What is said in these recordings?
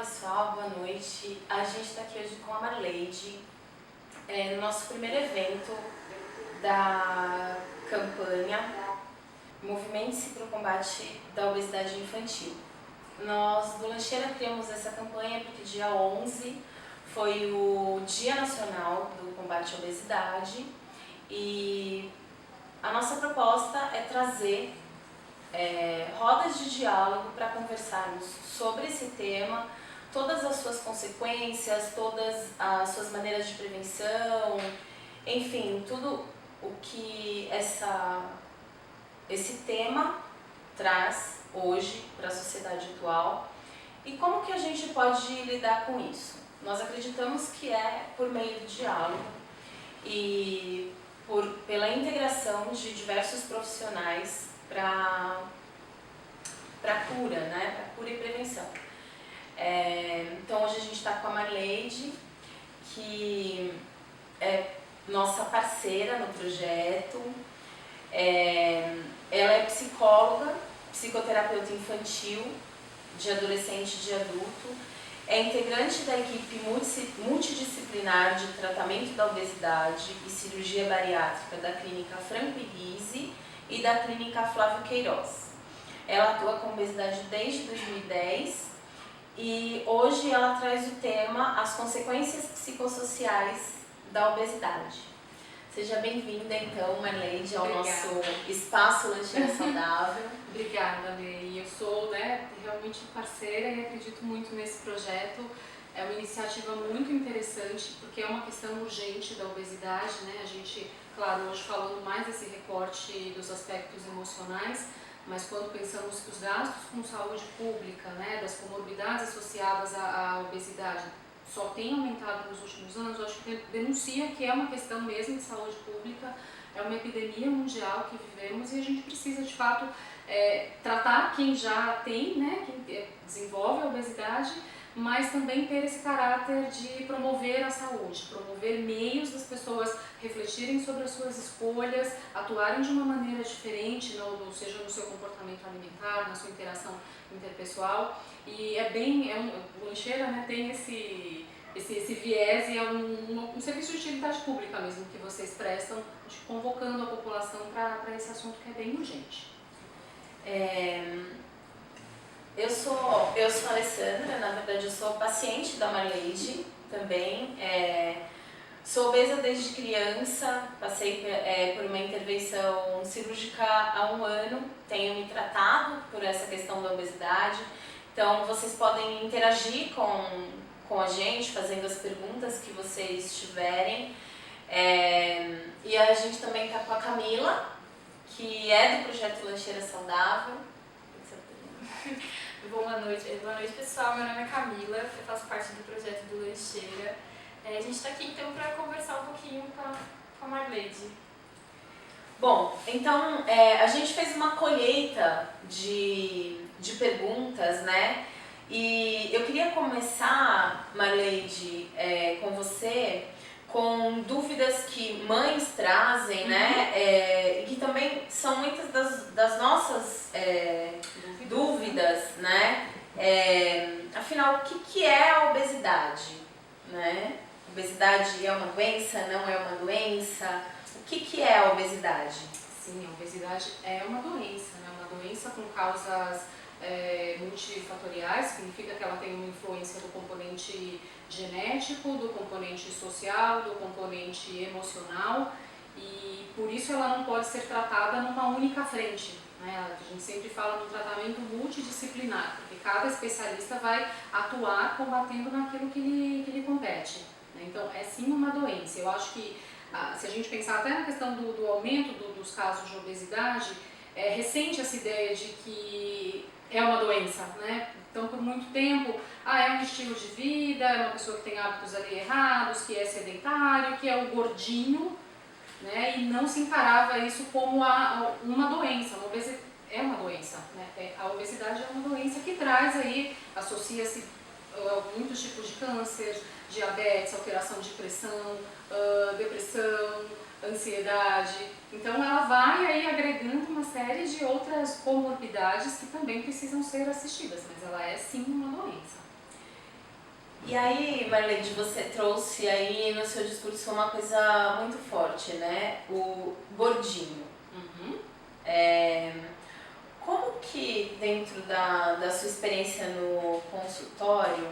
pessoal, boa noite. A gente está aqui hoje com a Marleide, no nosso primeiro evento da campanha Movimente-se para o Combate da Obesidade Infantil. Nós do Lancheira criamos essa campanha porque dia 11 foi o Dia Nacional do Combate à Obesidade e a nossa proposta é trazer rodas de diálogo para conversarmos sobre esse tema, todas as suas consequências, todas as suas maneiras de prevenção, enfim, tudo o que esse tema traz hoje para a sociedade atual e como que a gente pode lidar com isso. Nós acreditamos que é por meio do diálogo e pela integração de diversos profissionais para cura, né? Para cura e prevenção. Então hoje a gente está com a Marleide, que é nossa parceira no projeto. Ela é psicóloga, psicoterapeuta infantil, de adolescente e de adulto. É integrante da equipe multidisciplinar de tratamento da obesidade e cirurgia bariátrica da Clínica Franco Rizzi e da Clínica Flávio Queiroz. Ela atua com obesidade desde 2010 e hoje ela traz o tema As Consequências Psicossociais da Obesidade. Seja bem-vinda, então, Marleide, ao nosso espaço Lancheira Saudável. Obrigada, Lei. Eu sou realmente parceira e acredito muito nesse projeto. É uma iniciativa muito interessante porque é uma questão urgente da obesidade, né? A gente, claro, hoje falando mais desse recorte dos aspectos emocionais, mas quando pensamos que os gastos com saúde pública, né, das comorbidades associadas à obesidade só tem aumentado nos últimos anos, eu acho que denuncia que é uma questão mesmo de saúde pública, é uma epidemia mundial que vivemos e a gente precisa de fato tratar quem já tem, né, quem desenvolve a obesidade, mas também ter esse caráter de promover a saúde, promover meios das pessoas refletirem sobre as suas escolhas, atuarem de uma maneira diferente, seja no seu comportamento alimentar, na sua interação interpessoal. E o Lancheira, né, tem esse viés e é um serviço de utilidade pública mesmo que vocês prestam, convocando a população para esse assunto que é bem urgente. Eu sou a Alessandra, na verdade eu sou paciente da Marleide também, sou obesa desde criança, passei por uma intervenção cirúrgica há 1 ano, tenho me tratado por essa questão da obesidade, então vocês podem interagir com a gente, fazendo as perguntas que vocês tiverem, e a gente também está com a Camila, que é do projeto Lancheira Saudável. Boa noite pessoal, meu nome é Camila, eu faço parte do projeto do Lancheira. A gente está aqui então para conversar um pouquinho com a Marleide. Bom, então a gente fez uma colheita de perguntas, né? E eu queria começar, Marleide, com você, com dúvidas que mães trazem, né? E que também são muitas das nossas dúvidas, né? Afinal, o que é a obesidade, né? Obesidade é uma doença, não é uma doença? O que é a obesidade? Sim, a obesidade é uma doença, né? Uma doença com causas multifatoriais, significa que ela tem uma influência do componente genético, do componente social, do componente emocional e por isso ela não pode ser tratada numa única frente, né? A gente sempre fala no tratamento multidisciplinar, porque cada especialista vai atuar combatendo naquilo que lhe compete, né? Então é sim uma doença. Eu acho que se a gente pensar até na questão do aumento dos casos de obesidade, é recente essa ideia de que é uma doença, né? Então, por muito tempo, é um estilo de vida, é uma pessoa que tem hábitos ali errados, que é sedentário, que é o gordinho, né? E não se encarava isso como uma doença. A obesidade é uma doença, né? A obesidade é uma doença que traz aí, associa-se a muitos tipos de câncer, diabetes, alteração de pressão, depressão, ansiedade. Então ela vai aí agregando uma série de outras comorbidades que também precisam ser assistidas, mas ela é sim uma doença. E aí, Marlene, você trouxe aí no seu discurso uma coisa muito forte, né? O gordinho. Uhum. Como que dentro da sua experiência no consultório,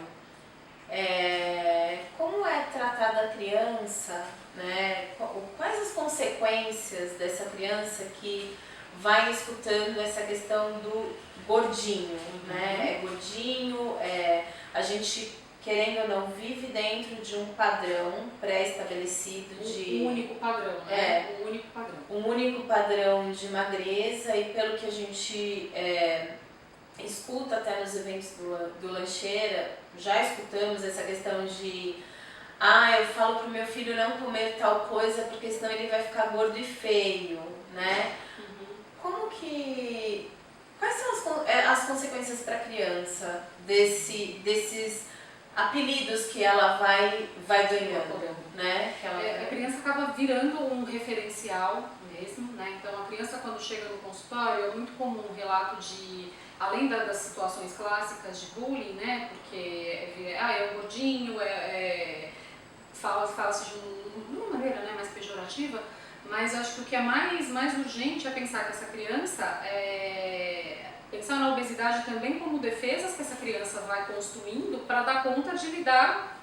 como é tratada a criança, né? Quais as consequências dessa criança que vai escutando essa questão do gordinho, né? É gordinho, a gente, querendo ou não, vive dentro de um padrão pré-estabelecido de... Um único padrão, né? Um único padrão. Um único padrão de magreza, e pelo que a gente escuta até nos eventos do Lancheira, já escutamos essa questão de eu falo pro meu filho não comer tal coisa porque senão ele vai ficar gordo e feio, né? Como que... Quais são as consequências para a criança desses apelidos que ela vai ganhando, né? A criança acaba virando um referencial mesmo, né? Então a criança, quando chega no consultório, é muito comum um relato de, além das situações clássicas de bullying, né? Porque é um gordinho, fala-se de uma maneira, né, mais pejorativa, mas acho que o que é mais urgente é pensar que essa criança, pensar na obesidade também como defesas que essa criança vai construindo para dar conta de lidar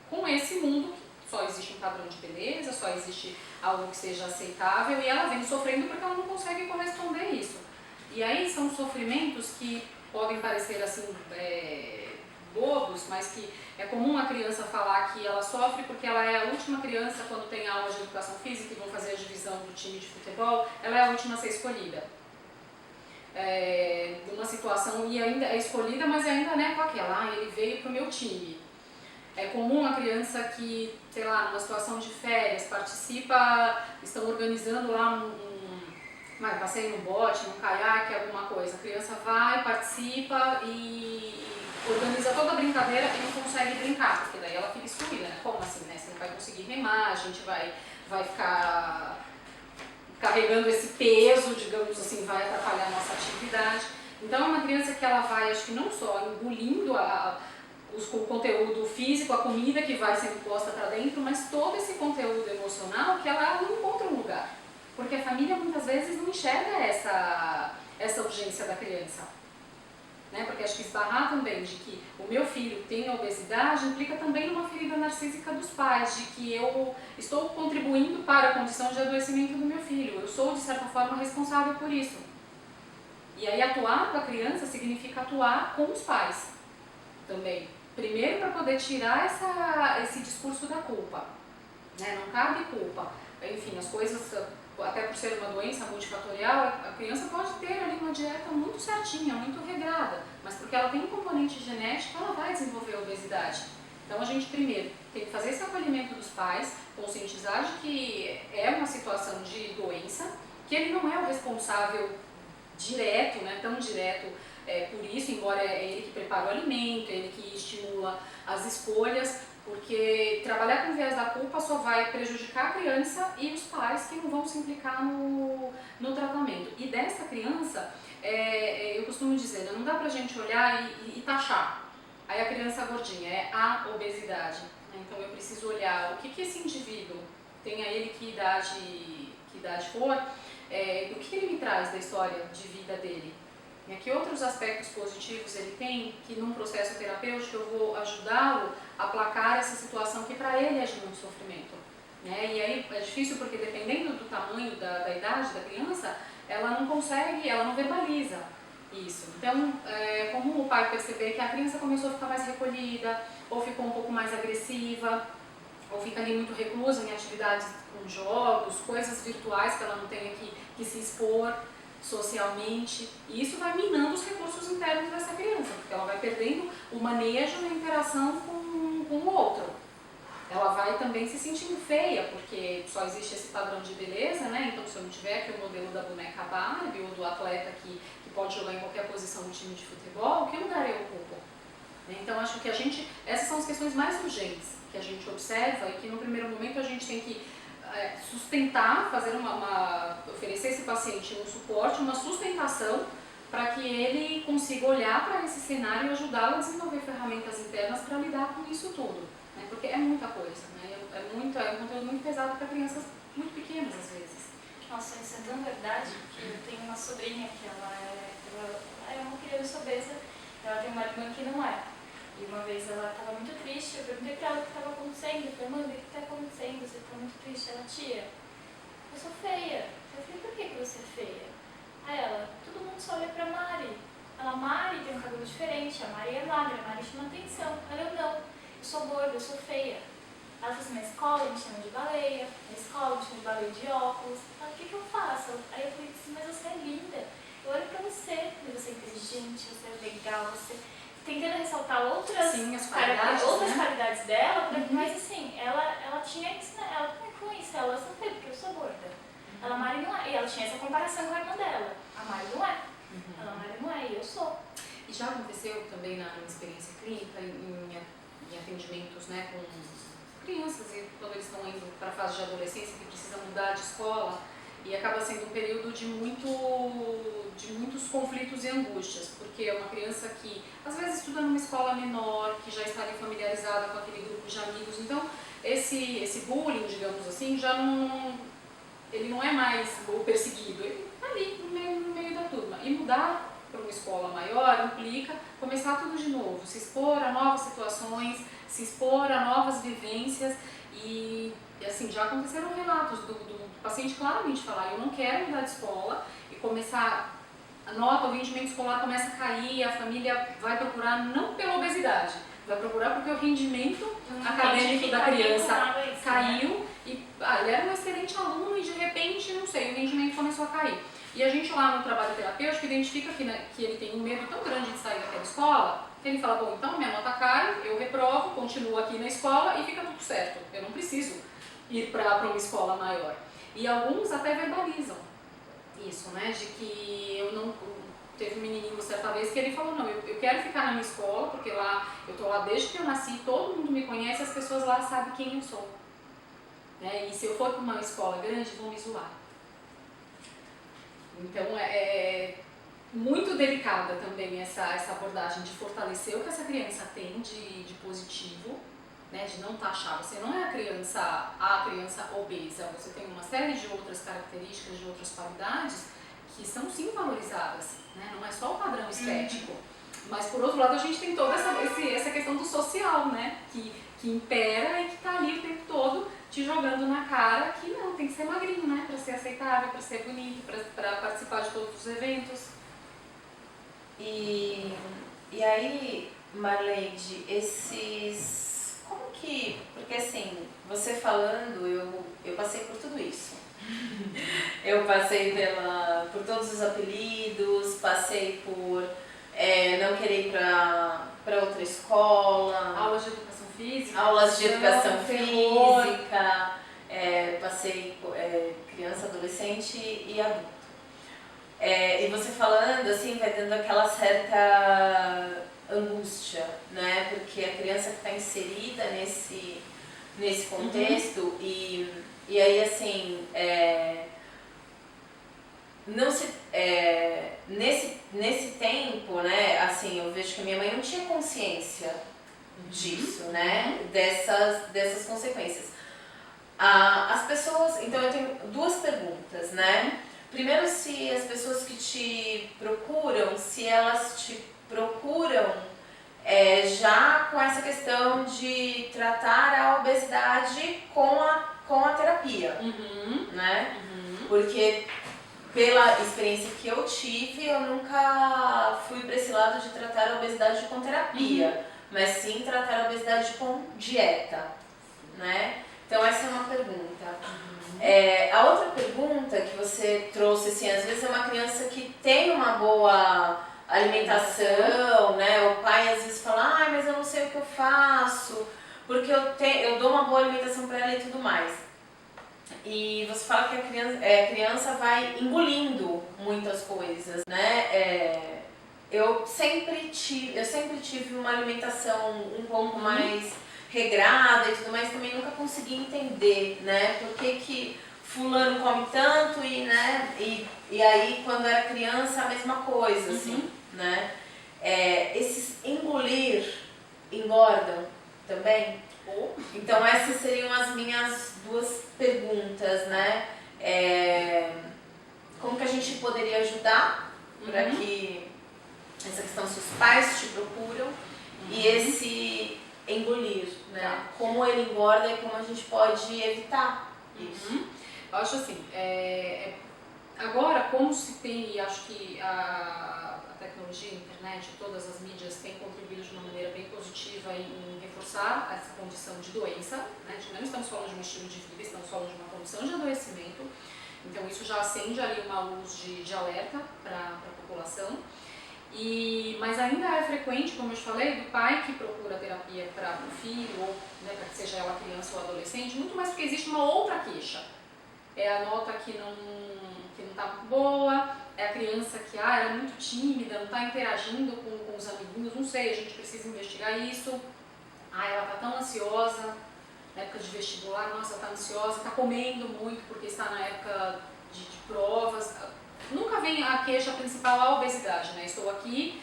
com esse mundo que só existe um padrão de beleza, só existe algo que seja aceitável, e ela vem sofrendo porque ela não consegue corresponder a isso. E aí são sofrimentos que podem parecer assim bobos, mas que é comum a criança falar que ela sofre porque ela é a última criança quando tem aula de educação física e vão fazer a divisão do time de futebol, ela é a última a ser escolhida. Uma situação, e ainda é escolhida, mas ainda não é com aquela, ele veio pro meu time. É comum a criança que, sei lá, numa situação de férias, participa, estão organizando lá um passeio no bote, num caiaque, alguma coisa. A criança vai, participa e organiza toda a brincadeira e não consegue brincar, porque daí ela fica excluída, né? Como assim, né? Você não vai conseguir remar, a gente vai ficar carregando esse peso, digamos assim, vai atrapalhar a nossa atividade. Então é uma criança que ela vai, acho que não só engolindo o conteúdo físico, a comida que vai sendo posta para dentro, mas todo esse conteúdo emocional que ela não encontra um lugar. Porque a família muitas vezes não enxerga essa urgência da criança. Né? Porque acho que esbarrar também de que o meu filho tem obesidade implica também numa ferida narcísica dos pais, de que eu estou contribuindo para a condição de adoecimento do meu filho, eu sou de certa forma responsável por isso. E aí atuar com a criança significa atuar com os pais também. Primeiro para poder tirar esse discurso da culpa, né? Não cabe culpa. Enfim, as coisas, até por ser uma doença multifatorial, a criança pode ter ali uma dieta muito certinha, muito regrada, mas porque ela tem um componente genético, ela vai desenvolver a obesidade. Então a gente primeiro tem que fazer esse acolhimento dos pais, conscientizar de que é uma situação de doença, que ele não é o responsável direto, né, tão direto por isso, embora é ele que prepara o alimento, ele que estimula as escolhas, porque trabalhar com o viés da culpa só vai prejudicar a criança e os pais que não vão se implicar no tratamento. E dessa criança, eu costumo dizer, né, não dá pra gente olhar e taxar. Aí a criança gordinha é a obesidade. Né? Então eu preciso olhar o que esse indivíduo, tenha ele que idade for, o que ele me traz da história de vida dele. Que outros aspectos positivos ele tem que num processo terapêutico eu vou ajudá-lo a aplacar essa situação que para ele é de muito sofrimento. Né? E aí é difícil porque dependendo do tamanho da idade da criança, ela não consegue, ela não verbaliza isso. Então, é comum o pai perceber que a criança começou a ficar mais recolhida, ou ficou um pouco mais agressiva, ou fica ali muito reclusa em atividades com jogos, coisas virtuais que ela não tem que se expor socialmente, e isso vai minando os recursos internos dessa criança, porque ela vai perdendo o manejo na interação com o outro. Ela vai também se sentindo feia, porque só existe esse padrão de beleza, né? Então se eu não tiver aqui o modelo da boneca Barbie ou do atleta que pode jogar em qualquer posição no time de futebol, que lugar eu ocupo? Então acho que essas são as questões mais urgentes que a gente observa e que no primeiro momento a gente tem que sustentar, fazer oferecer esse paciente um suporte, uma sustentação para que ele consiga olhar para esse cenário e ajudá-lo a desenvolver ferramentas internas para lidar com isso tudo, né? Porque é muita coisa, né? É um conteúdo muito pesado para crianças muito pequenas às vezes. Nossa, isso é tão verdade, que eu tenho uma sobrinha que ela é uma criança obesa, ela tem uma irmã que não é. E uma vez ela estava muito triste, eu perguntei pra ela o que estava acontecendo, eu falei, mãe, o que está acontecendo? Você está muito triste? Ela, tia, eu sou feia. Eu falei, por que você é feia? Aí ela, todo mundo só olha pra Mari. Ela, Mari tem um cabelo diferente, a Mari é magra, a Mari chama atenção. Ela, eu não, eu sou gorda, eu sou feia. Ela falou assim, na escola me chamam de baleia, na escola me chamam de baleia de óculos. Ela, o que eu faço? Aí eu falei assim, mas você é linda. Eu olho pra você, você é inteligente, você é legal, você... Tentando ressaltar outras, Sim, qualidades dela, mas assim, ela tinha isso, né? Ela não influência, ela não foi porque eu sou gorda. Ela, Mari, não é. E ela tinha essa comparação com a irmã dela. A Mari não é. Ela, Mari não é, e eu sou. E já aconteceu também na minha experiência clínica, em atendimentos, né, com crianças, e quando eles estão indo para a fase de adolescência, que precisam mudar de escola, e acaba sendo um período de muitos conflitos e angústias, porque é uma criança que às vezes estuda numa escola menor, que já está ali familiarizada com aquele grupo de amigos, então esse bullying, digamos assim, já não, ele não é mais o perseguido, ele está ali no meio da turma. E mudar para uma escola maior implica começar tudo de novo, se expor a novas situações, se expor a novas vivências e assim, já aconteceram relatos do paciente claramente falar, eu não quero mudar de escola e começar, a nota, o rendimento escolar começa a cair, a família vai procurar não pela obesidade, vai procurar porque o rendimento acadêmico da criança caiu e ele era um excelente aluno e de repente, não sei, o rendimento começou a cair. E a gente lá no trabalho terapêutico identifica que ele tem um medo tão grande de sair daquela escola, que ele fala, bom, então minha nota cai, eu reprovo, continuo aqui na escola e fica tudo certo, eu não preciso ir para uma escola maior. E alguns até verbalizam isso, né, de que eu não... Teve um menininho certa vez que ele falou, não, eu quero ficar na minha escola, porque lá, eu tô lá desde que eu nasci, todo mundo me conhece, as pessoas lá sabem quem eu sou. Né? E se eu for para uma escola grande, vão me zoar. Então, é muito delicada também essa abordagem de fortalecer o que essa criança tem de positivo, né, de não taxar. Você não é a criança obesa, você tem uma série de outras características, de outras qualidades que são sim valorizadas, né? Não é só o padrão estético. Mas por outro lado a gente tem toda essa questão do social, né, que impera e que está ali o tempo todo te jogando na cara que não, tem que ser magrinho, né, para ser aceitável, para ser bonito, para participar de todos os eventos. E aí, Marleide, como que... Porque assim, você falando, eu passei por tudo isso. Eu passei por todos os apelidos, passei por não querer ir para outra escola. Aulas de educação física. Aulas de educação física. Passei criança, adolescente e adulto. E você falando, assim, vai dando aquela certa angústia, né? Porque a criança que está inserida nesse contexto e aí, assim, não se, nesse tempo, né, assim, eu vejo que a minha mãe não tinha consciência disso, né, dessas consequências. As pessoas, então eu tenho duas perguntas, né? Primeiro, se as pessoas que te procuram, se elas te procuram já com essa questão de tratar a obesidade com a terapia, né? Porque pela experiência que eu tive, eu nunca fui para esse lado de tratar a obesidade com terapia, mas sim tratar a obesidade com dieta, né? Então essa é uma pergunta. A outra pergunta que você trouxe, assim, às vezes é uma criança que tem uma boa alimentação, né? O pai às vezes fala, mas eu não sei o que eu faço, porque eu dou uma boa alimentação para ela e tudo mais. E você fala que a criança vai engolindo muitas coisas, né? Eu sempre tive uma alimentação um pouco mais regrada e tudo mais, também nunca consegui entender, né? Por que fulano come tanto e, né, e aí quando era criança a mesma coisa, assim, né? Esses engolir engordam também? Então essas seriam as minhas duas perguntas, né? Como que a gente poderia ajudar para que essa questão se os pais te procuram e esse engolir, né? Como ele engorda e como a gente pode evitar isso. Eu acho assim, agora como se tem, e acho que a tecnologia, a internet, todas as mídias têm contribuído de uma maneira bem positiva em reforçar essa condição de doença, né? Não estamos falando de um estilo de vida, estamos falando de uma condição de adoecimento, então isso já acende ali uma luz de alerta para a população. Mas ainda é frequente, como eu te falei, do pai que procura terapia para o filho, ou né, para que seja ela criança ou adolescente, muito mais porque existe uma outra queixa. É a nota que não está muito boa, é a criança que ela é muito tímida, não está interagindo com os amiguinhos, não sei, a gente precisa investigar isso. Ela está tão ansiosa, na época de vestibular, nossa, está ansiosa, está comendo muito porque está na época de provas. Nunca vem a queixa principal, a obesidade, né? Estou aqui,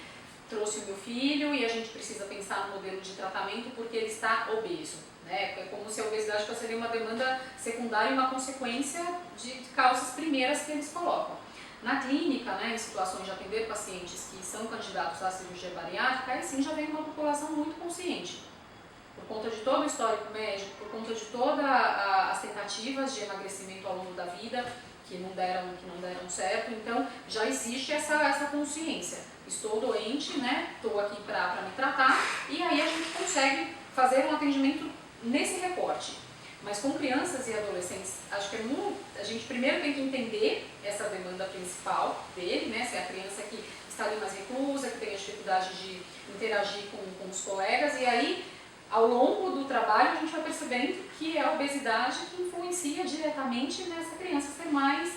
trouxe o meu filho e a gente precisa pensar no modelo de tratamento porque ele está obeso, né? É como se a obesidade fosse uma demanda secundária e uma consequência de causas primeiras que eles colocam. Na clínica, né, em situações de atender pacientes que são candidatos à cirurgia bariátrica, aí sim já vem uma população muito consciente. Por conta de todo o histórico médico, por conta de todas as tentativas de emagrecimento ao longo da vida, que não deram certo, então já existe essa consciência. Estou doente, né? Estou aqui para me tratar e aí a gente consegue fazer um atendimento nesse recorte. Mas com crianças e adolescentes, acho que a gente primeiro tem que entender essa demanda principal dele, né? Se é a criança que está ali mais reclusa, que tem a dificuldade de interagir com os colegas, e aí ao longo do trabalho a gente vai percebendo que é a obesidade que influencia diretamente nessa criança ser mais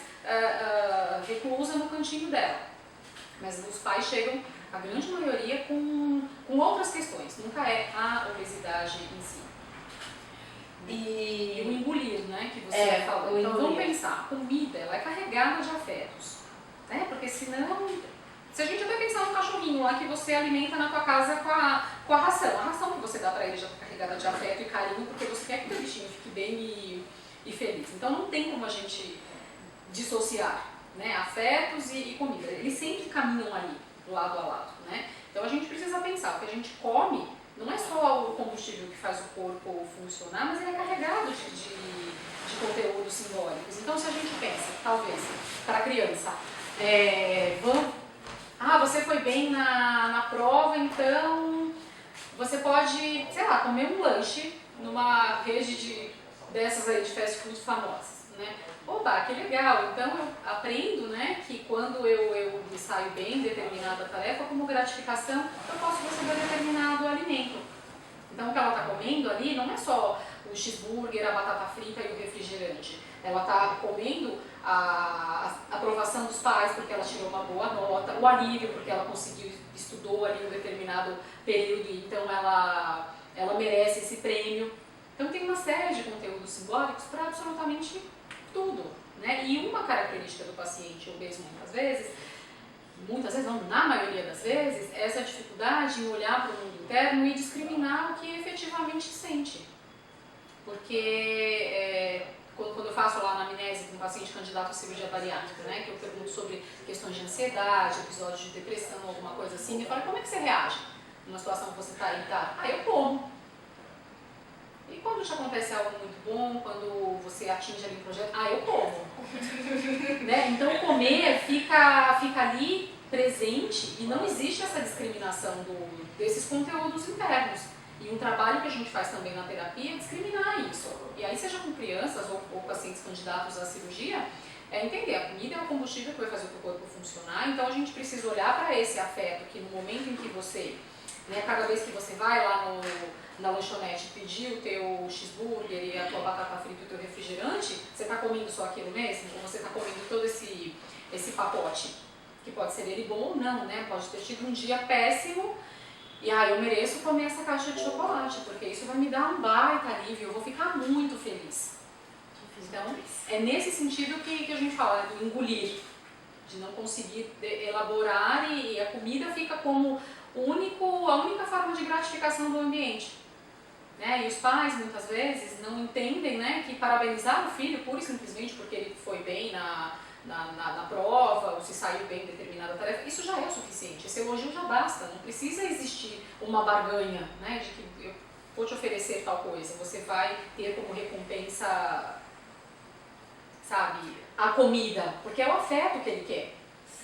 reclusa no cantinho dela. Mas os pais chegam, a grande maioria, com outras questões, nunca é a obesidade em si. E o engolir, né, que você falou. Então vamos pensar, a comida ela é carregada de afetos, né? Porque senão... Se a gente até pensar no cachorrinho lá que você alimenta na tua casa com a ração que você dá para ele já está carregada de afeto e carinho, porque você quer que o teu bichinho fique bem e feliz. Então não tem como a gente dissociar, né, afetos e comida. Eles sempre caminham ali, lado a lado, né? Então a gente precisa pensar, o que a gente come não é só o combustível que faz o corpo funcionar, mas ele é carregado de conteúdos simbólicos. Então se a gente pensa, talvez, para a criança, você foi bem na prova, então você pode, sei lá, comer um lanche numa rede dessas aí de fast food famosas, né? Opa, que legal! Então eu aprendo, né, que quando eu me saio bem em determinada tarefa, como gratificação, eu posso receber determinado alimento. Então o que ela está comendo ali não é só o cheeseburger, a batata frita e o refrigerante. Ela está comendo a aprovação dos pais porque ela tirou uma boa nota, o alívio porque ela estudou ali um determinado período e então ela merece esse prêmio. Então tem uma série de conteúdos simbólicos para absolutamente tudo, né? E uma característica do paciente obeso muitas vezes não, na maioria das vezes, é essa dificuldade em olhar para o mundo interno e discriminar o que efetivamente sente. Porque quando eu faço lá na anamnese com um paciente candidato à cirurgia bariátrica, né, que eu pergunto sobre questões de ansiedade, episódios de depressão, alguma coisa assim, eu falo, como é que você reage numa situação que você está aí? Eu como. E quando te acontece algo muito bom, quando você atinge ali um projeto, eu como. Né? Então comer fica ali presente e não existe essa discriminação desses conteúdos internos. E um trabalho que a gente faz também na terapia é discriminar isso. E aí, seja com crianças ou pacientes candidatos à cirurgia, é entender, a comida é o combustível que vai fazer o teu corpo funcionar, então a gente precisa olhar para esse afeto que no momento em que você, né, cada vez que você vai lá na lanchonete pedir o teu cheeseburger e a tua batata frita e o teu refrigerante, você está comendo só aquilo mesmo? Ou você está comendo todo esse pacote? Que pode ser ele bom ou não, né? Pode ter tido um dia péssimo e eu mereço comer essa caixa de chocolate, porque isso vai me dar um baita alívio, eu vou ficar muito feliz. Então, é nesse sentido que a gente fala, do engolir, de não conseguir elaborar e a comida fica como a única forma de gratificação do ambiente. Né? E os pais, muitas vezes, não entendem, né, que parabenizar o filho pura e simplesmente porque ele foi bem na prova, ou se saiu bem em determinada tarefa, isso já é o suficiente, esse elogio já basta, não precisa existir uma barganha, né, de que eu vou te oferecer tal coisa, você vai ter como recompensa, sabe, a comida, porque é o afeto que ele quer.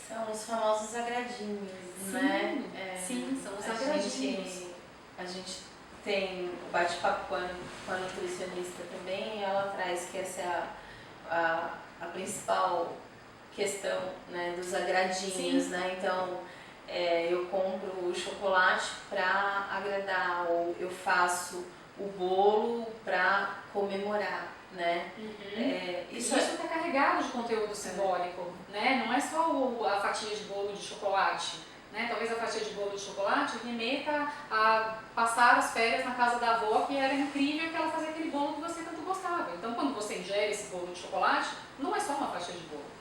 São os famosos agradinhos, Sim, né? Sim, são os agradinhos. A gente tem o bate-papo com a nutricionista também, e ela traz que essa é a principal questão, né, dos agradinhos, né? Então, eu compro o chocolate para agradar, ou eu faço o bolo para comemorar, né? Isso está carregado de conteúdo simbólico, né? Não é só a fatia de bolo de chocolate, né? Talvez a fatia de bolo de chocolate remeta a passar as férias na casa da avó, que era incrível que ela fazia aquele bolo que você tanto gostava. Então, quando você ingere esse bolo de chocolate, não é só uma fatia de bolo.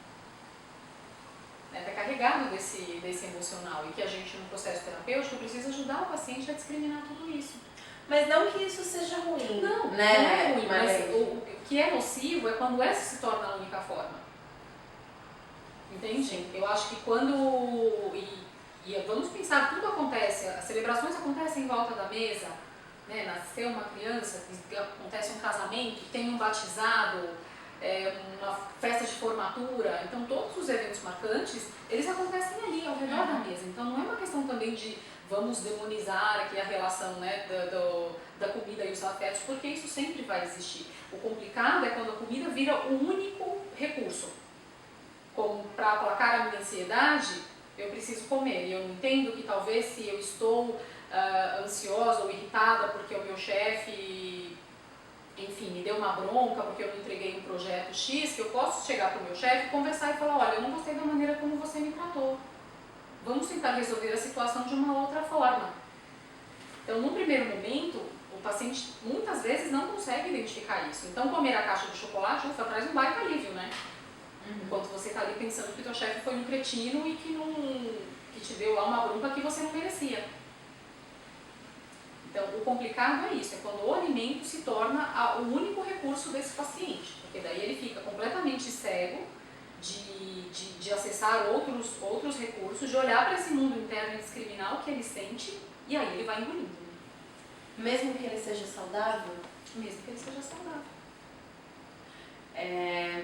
Está carregado desse emocional, e que a gente, no processo terapêutico, precisa ajudar o paciente a discriminar tudo isso. Mas não que isso seja ruim. Não, né? Não é ruim, mas o que é nocivo é quando essa se torna a única forma. Entende? Sim. Eu acho que quando... E vamos pensar, tudo acontece, as celebrações acontecem em volta da mesa, né? Nasceu uma criança, acontece um casamento, tem um batizado, uma festa de formatura, então todos os eventos marcantes, eles acontecem ali, ao redor da mesa. Então não é uma questão também de vamos demonizar aqui a relação, né, da comida e os afetos, porque isso sempre vai existir. O complicado é quando a comida vira o único recurso. Como para aplacar a minha ansiedade, eu preciso comer. E eu entendo que talvez se eu estou ansiosa ou irritada porque o meu chefe, enfim, me deu uma bronca porque eu não entreguei um projeto X, que eu posso chegar para o meu chefe, conversar e falar, olha, eu não gostei da maneira como você me tratou. Vamos tentar resolver a situação de uma outra forma. Então, num primeiro momento, o paciente muitas vezes não consegue identificar isso. Então, comer a caixa de chocolate, traz um baita alívio, né? Enquanto você está ali pensando que o teu chefe foi um cretino e que te deu lá uma bronca que você não merecia. Então, o complicado é isso, é quando o alimento se torna o único recurso desse paciente, porque daí ele fica completamente cego de acessar outros recursos, de olhar para esse mundo interno e discriminar o que ele sente, e aí ele vai engolindo. Mesmo que ele seja saudável? Mesmo que ele seja saudável.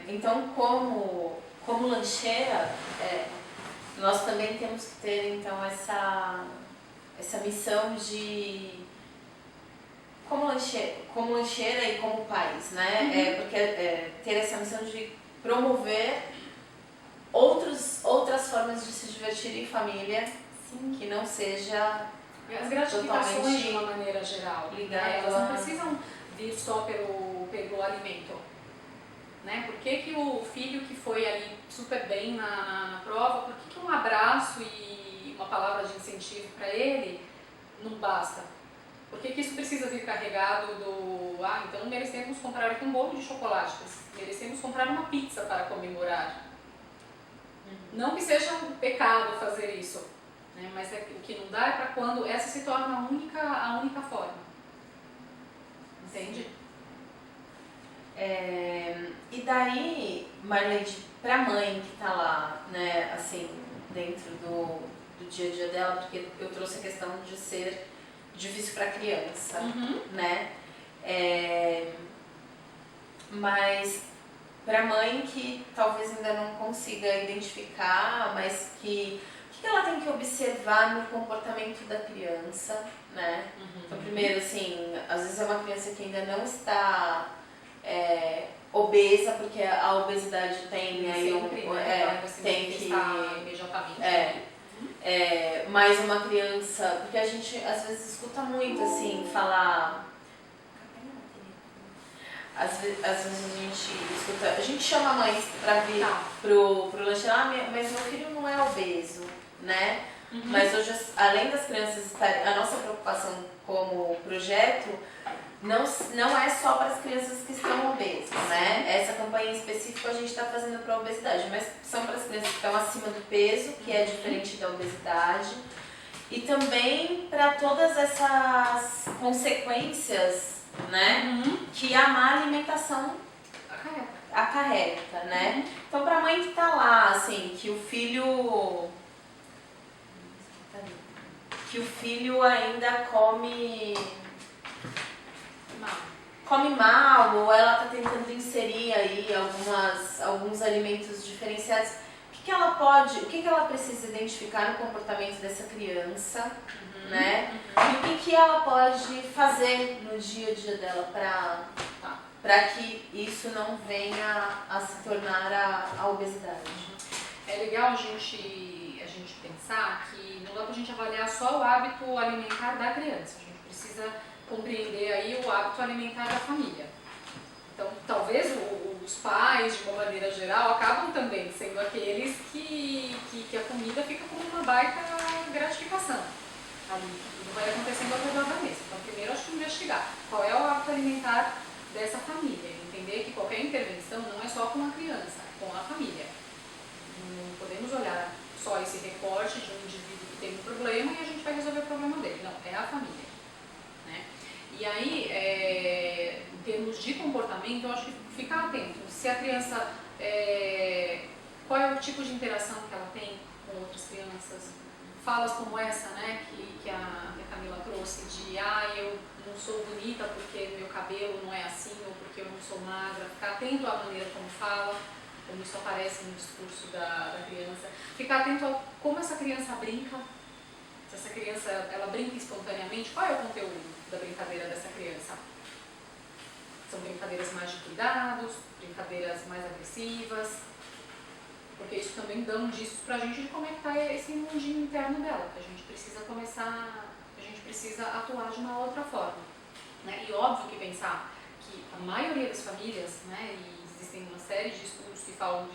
Então, como lancheira, nós também temos que ter então essa missão de como lancheira e como pais, né? Porque ter essa missão de promover outras formas de se divertir em família. Sim. Que não seja as gratificações de uma maneira geral, né? Elas não precisam vir só pelo alimento. Né? Por que o filho que foi ali super bem na prova, por que um abraço e uma palavra de incentivo para ele não basta? Por que isso precisa vir carregado então merecemos comprar aqui um bolo de chocolate, merecemos comprar uma pizza para comemorar. Não que seja um pecado fazer isso, né? Mas o que não dá é para quando essa se torna a única forma. Entende? E daí, Marlene, para a mãe que está lá, né, assim, dentro do dia a dia dela, porque eu trouxe a questão de ser difícil para a criança, né? Mas para a mãe que talvez ainda não consiga identificar, mas o que ela tem que observar no comportamento da criança, né? Então, primeiro, assim, às vezes é uma criança que ainda não está obesa, porque a obesidade tem aí tem que imediatamente. Mais uma criança, porque a gente às vezes escuta muito assim falar. Às vezes a gente escuta, a gente chama a mãe para vir pro lanche, mas meu filho não é obeso, né? Mas hoje, além das crianças estarem, a nossa preocupação como projeto não é só para as crianças que estão obesas, né? Essa campanha em específico a gente está fazendo para a obesidade, mas são para as crianças que estão acima do peso, que é diferente da obesidade, e também para todas essas consequências, né, que a má alimentação acarreta, né? Então, para a mãe que está lá, assim, que o filho ainda come mal, ou ela está tentando inserir aí alguns alimentos diferenciados, o que ela precisa identificar no comportamento dessa criança, né? E o que ela pode fazer no dia a dia dela para que isso não venha a se tornar a obesidade. É legal a gente pensar que não dá pra gente avaliar só o hábito alimentar da criança, a gente precisa compreender aí o hábito alimentar da família. Então, talvez os pais, de uma maneira geral, acabam também sendo aqueles que a comida fica como uma baita gratificação. Ali, tudo vai acontecendo ao redor da mesa. Então, primeiro, acho que investigar qual é o hábito alimentar dessa família. Entender que qualquer intervenção não é só com a criança, é com a família. Não podemos olhar só esse recorte de um indivíduo que tem um problema e a gente vai resolver o problema dele. Não, é a família. Né? E aí, em termos de comportamento, eu acho que ficar atento. Se a criança, qual é o tipo de interação que ela tem com outras crianças? Falas como essa, né, que a Camila trouxe, de eu não sou bonita porque meu cabelo não é assim, ou porque eu não sou magra. Ficar atento à maneira como fala, como isso aparece no discurso da criança. Ficar atento a como essa criança brinca. Se essa criança ela brinca espontaneamente, qual é o conteúdo da brincadeira dessa criança? São brincadeiras mais de cuidados, brincadeiras mais agressivas, porque isso também dá um indício pra gente de como é que tá esse mundinho interno dela, que a gente precisa atuar de uma outra forma. Né? E óbvio que pensar que a maioria das famílias, né, e existem uma série de estudos que falam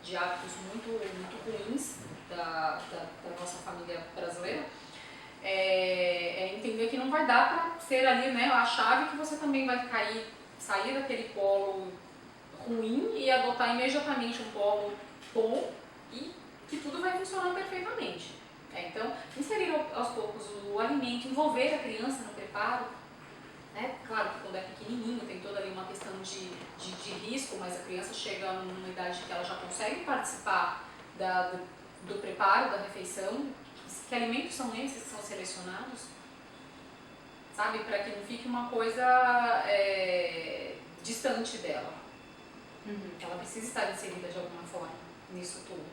de hábitos muito ruins da nossa família brasileira, é entender que não vai dar para ser ali, né, a chave que você também vai sair daquele polo ruim e adotar imediatamente um polo bom e que tudo vai funcionar perfeitamente. Então, inserir aos poucos o alimento, envolver a criança no preparo. Né? Claro que quando é pequenininho tem toda ali uma questão de risco, mas a criança chega numa idade que ela já consegue participar do preparo da refeição. Que alimentos são esses que são selecionados? Sabe? Para que não fique uma coisa distante dela. Ela precisa estar inserida de alguma forma nisso tudo.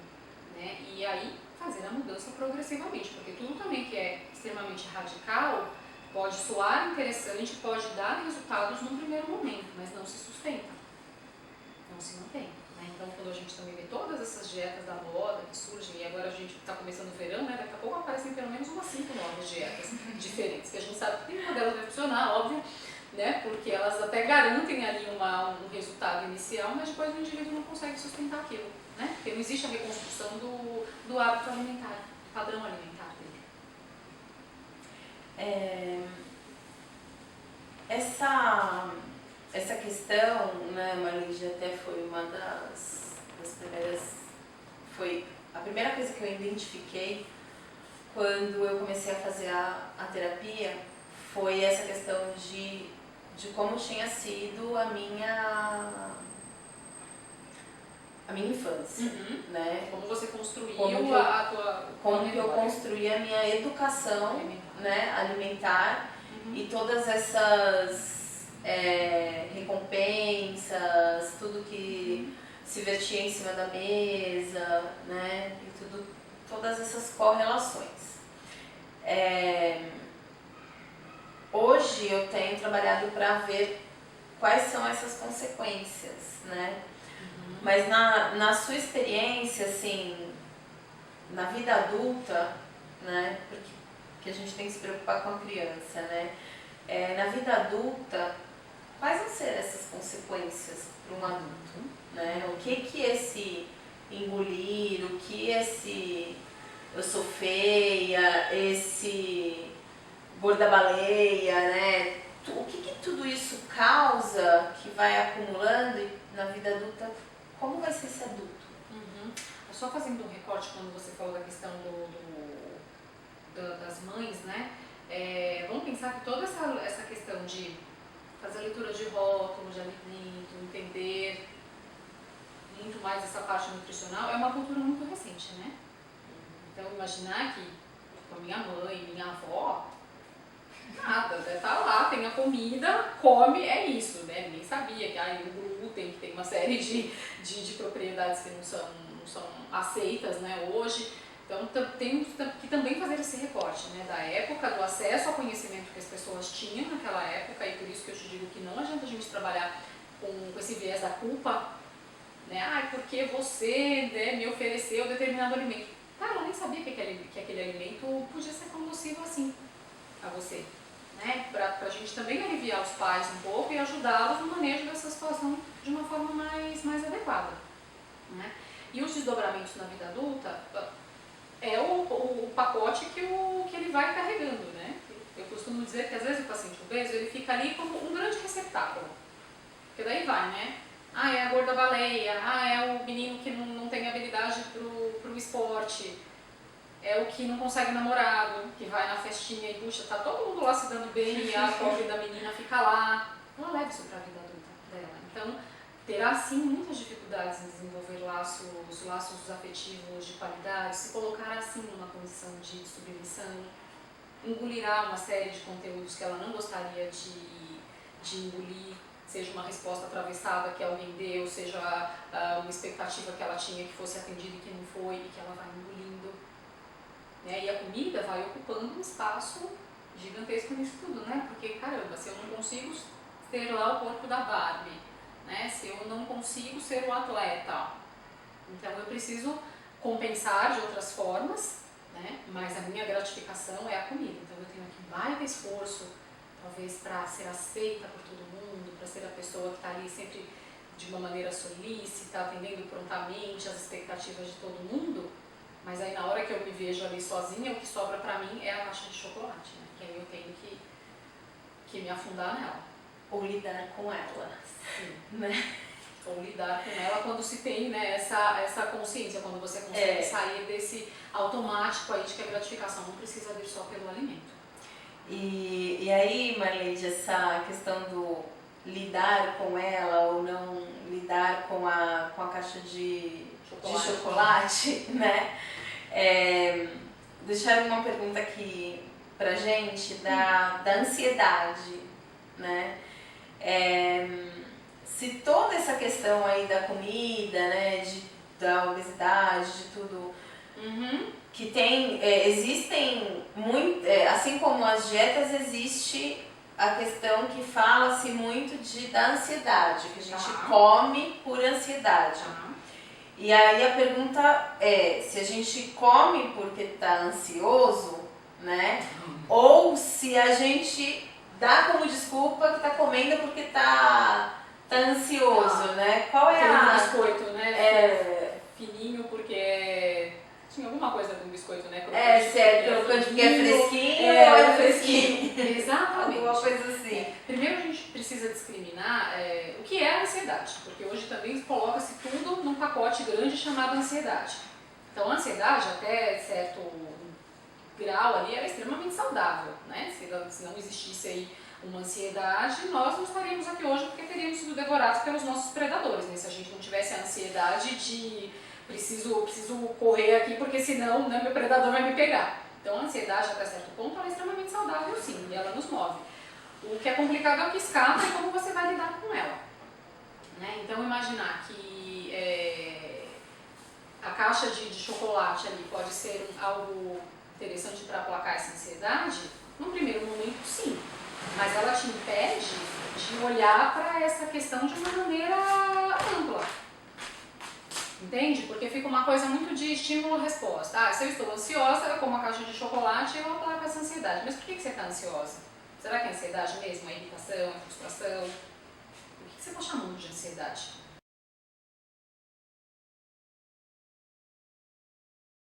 Né? E aí fazer a mudança progressivamente, porque tudo também que é extremamente radical pode soar interessante, pode dar resultados num primeiro momento, mas não se sustenta, não se mantém. Né? Então, quando a gente também vê todas essas dietas da moda que surgem, e agora a gente está começando o verão, né? Daqui a pouco aparecem pelo menos umas 5 novas dietas diferentes, que a gente sabe que nenhuma delas vai funcionar, óbvio, né? Porque elas até garantem ali um resultado inicial, mas depois o indivíduo não consegue sustentar aquilo. Né? Porque não existe a reconstrução do hábito alimentar, do padrão alimentar dele. Essa questão, né, Marlise, até foi uma das primeiras, foi a primeira coisa que eu identifiquei quando eu comecei a fazer a terapia, foi essa questão de como tinha sido a minha infância, né? Como você construiu como que eu construí a minha educação alimentar, né, alimentar e todas essas recompensas, tudo que se vertia em cima da mesa, né, e todas essas correlações. Hoje eu tenho trabalhado para ver quais são essas consequências, né? Mas na sua experiência, assim, na vida adulta, né, porque a gente tem que se preocupar com a criança, né, na vida adulta, quais vão ser essas consequências para um adulto, né? O que esse engolir, o que esse eu sou feia, esse gorda baleia, né, o que que tudo isso causa, que vai acumulando e na vida adulta, como vai ser esse adulto? Só fazendo um recorte quando você falou da questão das mães, né? Vamos pensar que toda essa questão de fazer leitura de rótulo, de alimento, entender muito mais essa parte nutricional, é uma cultura muito recente, né? Então, imaginar que a minha mãe, minha avó, nada, tá lá, tem a comida, come, é isso, né? Ninguém sabia que aí o glúten, que tem uma série de propriedades que não são aceitas, né, hoje. Então, tem que também fazer esse recorte, né, da época, do acesso ao conhecimento que as pessoas tinham naquela época, e por isso que eu te digo que não adianta a gente trabalhar com esse viés da culpa, né, porque você, né, me ofereceu determinado alimento. Cara, eu nem sabia que aquele alimento podia ser tão nocivo assim a você, né, pra gente também aliviar os pais um pouco e ajudá-los no manejo dessa situação de uma forma mais adequada, né. E os desdobramentos na vida adulta é o pacote que ele vai carregando, né? Eu costumo dizer que às vezes o paciente obeso, ele fica ali como um grande receptáculo. Porque daí vai, né? É a gorda baleia, é o menino que não tem habilidade pro esporte, é o que não consegue namorado, que vai na festinha e puxa, tá todo mundo lá se dando bem e a pobre da menina fica lá. Ela leva isso pra vida adulta dela. Então, terá sim muitas dificuldades em desenvolver laços afetivos de qualidade, se colocar assim numa condição de submissão, engolirá uma série de conteúdos que ela não gostaria de engolir, seja uma resposta atravessada que alguém deu, seja uma expectativa que ela tinha que fosse atendida e que não foi, e que ela vai engolindo. Né? E a comida vai ocupando um espaço gigantesco nisso tudo, né? Porque, caramba, se eu não consigo ter lá o corpo da Barbie, né? Se eu não consigo ser o atleta, então eu preciso compensar de outras formas, né? Mas a minha gratificação é a comida. Então eu tenho aqui um baita esforço, talvez para ser aceita por todo mundo, para ser a pessoa que está ali sempre de uma maneira solícita, atendendo prontamente as expectativas de todo mundo, mas aí na hora que eu me vejo ali sozinha, o que sobra para mim é a caixa de chocolate, né? Que aí eu tenho que me afundar nela. Ou lidar com ela. Sim. Né? Ou lidar com ela quando se tem, né, essa consciência, quando você consegue sair desse automático aí de que a gratificação não precisa vir só pelo alimento. E aí, Marleide, essa questão do lidar com ela ou não lidar com a caixa de chocolate, né? Deixaram uma pergunta aqui pra gente da ansiedade, né? Se toda essa questão aí da comida, né, da obesidade, de tudo, que tem, existem muito, assim como as dietas, existe a questão que fala-se muito da ansiedade, que a gente come por ansiedade. E aí a pergunta é, se a gente come porque está ansioso, né, ou se a gente dá como desculpa que está comendo porque está ansioso, né? Qual é a... biscoito, né? Fininho porque tinha alguma coisa do biscoito, né? Se é crocante porque é fresquinho ou é fresquinho. Exatamente. Alguma coisa assim. Primeiro a gente precisa discriminar o que é a ansiedade, porque hoje também coloca-se tudo num pacote grande chamado ansiedade. Então a ansiedade, até certo grau ali, era extremamente saudável, né? Se não existisse aí uma ansiedade, nós não estaríamos aqui hoje porque teríamos sido devorados pelos nossos predadores, né? Se a gente não tivesse a ansiedade de preciso correr aqui porque senão, né, meu predador vai me pegar. Então a ansiedade, até certo ponto, ela é extremamente saudável sim, e ela nos move. O que é complicado é o que escapa e como você vai lidar com ela. Né? Então imaginar que a caixa de chocolate ali pode ser algo interessante para aplacar essa ansiedade, num primeiro momento sim. Mas ela te impede de olhar para essa questão de uma maneira ampla. Entende? Porque fica uma coisa muito de estímulo-resposta. Se eu estou ansiosa, eu como uma caixa de chocolate e eu aplaco essa ansiedade. Mas por que você está ansiosa? Será que é ansiedade mesmo? É irritação? É frustração? O que você está chamando de ansiedade?